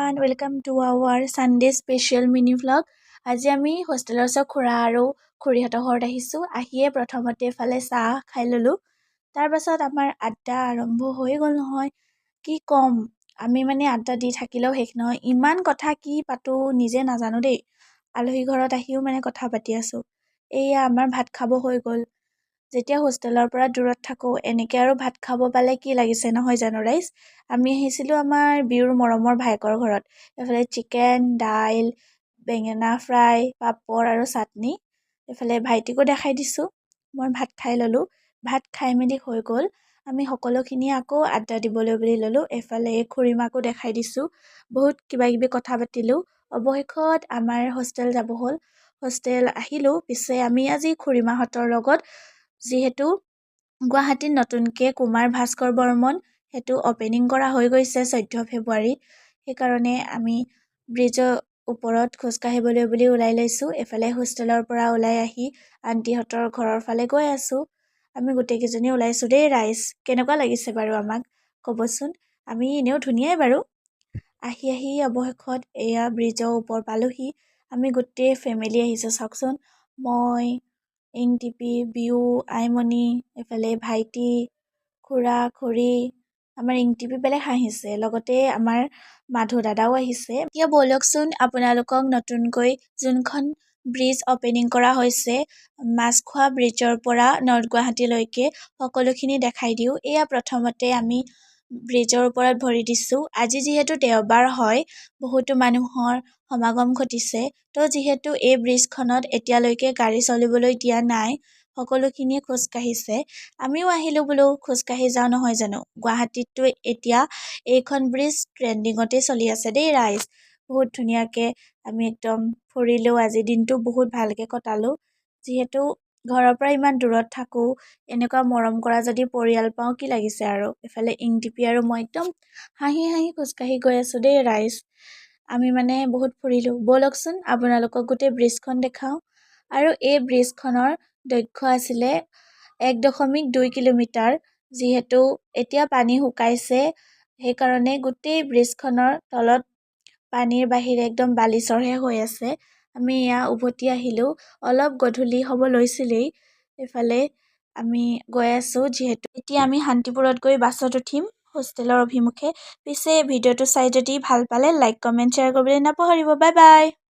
everyone, welcome to our Sunday special mini vlog. আজি আমি হোষ্টেলৰ ওচৰত খুৰা আৰু খুৰীহঁতৰ ঘৰত আহিয়ে প্ৰথমতে ফালে চাহ খাই ললো। তাৰ পাছত আমাৰ আড্ডা আৰম্ভ হৈ গ'ল নহয়। কি কম, আমি মানে আড্ডা দি থাকিলেও শেষ নহয়। ইমান কথা কি পাতো নিজে নাজানো দেই। আলহী ঘৰত আহিও মানে কথা পাতি আছো। এয়া আমাৰ ভাত খাব হৈ গ'ল। যেতিয়া হোষ্টেলৰ পৰা দূৰত থাকো এনেকে আৰু ভাত খাব পালে কি লাগিছে নহয় জানো ৰাইজ। আমি আহিছিলো আমাৰ বিউৰ মৰমৰ ভাইকৰ ঘৰত। এফালে চিকেন, দাইল, বেঙেনা ফ্ৰাই, পাপৰ আৰু চাটনি। এফালে ভাইটিকো দেখাই দিছো। মই ভাত খাই ললো। ভাত খাই মেলি হৈ গ'ল। আমি সকলোখিনি আকৌ আড্ডা দিবলৈ বুলি ললো। এফালে খুৰীমাকো দেখাই দিছো। বহুত কিবা কিবি কথা পাতিলো। অৱশেষত আমাৰ হোষ্টেল যাব হ'ল। হোষ্টেল আহিলো। পিছে আমি আজি খুৰীমাহঁতৰ লগত যিহেতু গুৱাহাটীত নতুনকে কুমাৰ ভাস্কৰ বৰ্মন সেইটো অপেনিং কৰা হৈ গৈছে 14 ফেব্ৰুৱাৰীত। সেইকাৰণে আমি ব্ৰিজৰ ওপৰত খোজকাঢ়িবলৈ বুলি ওলাই লৈছো। এফালে হোষ্টেলৰ পৰা ওলাই আহি আন্টিহঁতৰ ঘৰৰ ফালে গৈ আছো। আমি গোটেইকেইজনী ওলাইছো দেই ৰাইজ। কেনেকুৱা লাগিছে বাৰু আমাক ক'বচোন। আমি এনেও ধুনীয়াই বাৰু। আহি অৱশেষত এয়া ব্ৰিজৰ ওপৰ পালোহি। আমি গোটেই ফেমিলি আহিছো চাওকচোন। মই, ইংটিপি, বিউ, আইমণি, এফালে ভাইটি, খুৰা, খুৰী, আমাৰ ইংটিপি বেলেগ হাঁহিছে। লগতে আমাৰ মাধু দাদাও আহিছে। এতিয়া বলকচোন আপোনালোকক নতুনকৈ যোনখন ব্ৰিজ অপেনিং কৰা হৈছে মাছখোৱা ব্ৰিজৰ পৰা নৰ্থ গুৱাহাটীলৈকে সকলোখিনি দেখাই দিওঁ। এয়া প্ৰথমতে আমি ব্ৰিজৰ ওপৰত ভৰি দিছো। আজি যিহেতু দেওবাৰ হয়, বহুতো মানুহৰ সমাগম ঘটিছে। তো যিহেতু এই ব্ৰিজখনত এতিয়ালৈকে গাড়ী চলিবলৈ দিয়া নাই, সকলোখিনিয়ে খোজকাঢ়িছে। আমিও আহিলো বোলো খোজকাঢ়ি যাওঁ নহয় জানো। গুৱাহাটীততো এতিয়া এইখন ব্ৰিজ ট্ৰেণ্ডিঙতে চলি আছে দেই ৰাইজ। বহুত ধুনীয়াকে আমি একদম ফুৰিলো। আজি দিনটো বহুত ভালকে কটালো। যিহেতু ঘৰৰ পৰা ইমান দূৰত থাকো, এনেকুৱা মৰম কৰা যদি পৰিয়াল পাওঁ কি লাগিছে আৰু। এফালে ইংটিপি আৰু মই একদম হাঁহি খোজকাঢ়ি গৈ আছো দেই ৰাইজ। আমি মানে বহুত ফুৰিলো। বলকচোন আপোনালোকক গোটেই ব্ৰিজখন দেখাও। আৰু এই ব্ৰিজখনৰ দৈৰ্ঘ্য আছিলে 1.2 কিলোমিটাৰ। যিহেতু এতিয়া পানী শুকাইছে, সেইকাৰণে গোটেই ব্ৰিজখনৰ তলত পানীৰ বাহিৰে একদম বালিচৰহে হৈ আছে। আমি এয়া উভতি আহিলো। অলপ গধূলি হ'ব লৈছিলেই। এইফালে আমি গৈ আছো। যিহেতু এতিয়া আমি শান্তিপুৰত গৈ বাছত উঠিম হোষ্টেলৰ অভিমুখে। পিছে ভিডিঅ'টো চাই যদি ভাল পালে লাইক, কমেণ্ট, শ্বেয়াৰ কৰিবলৈ নাপাহৰিব। Bye bye.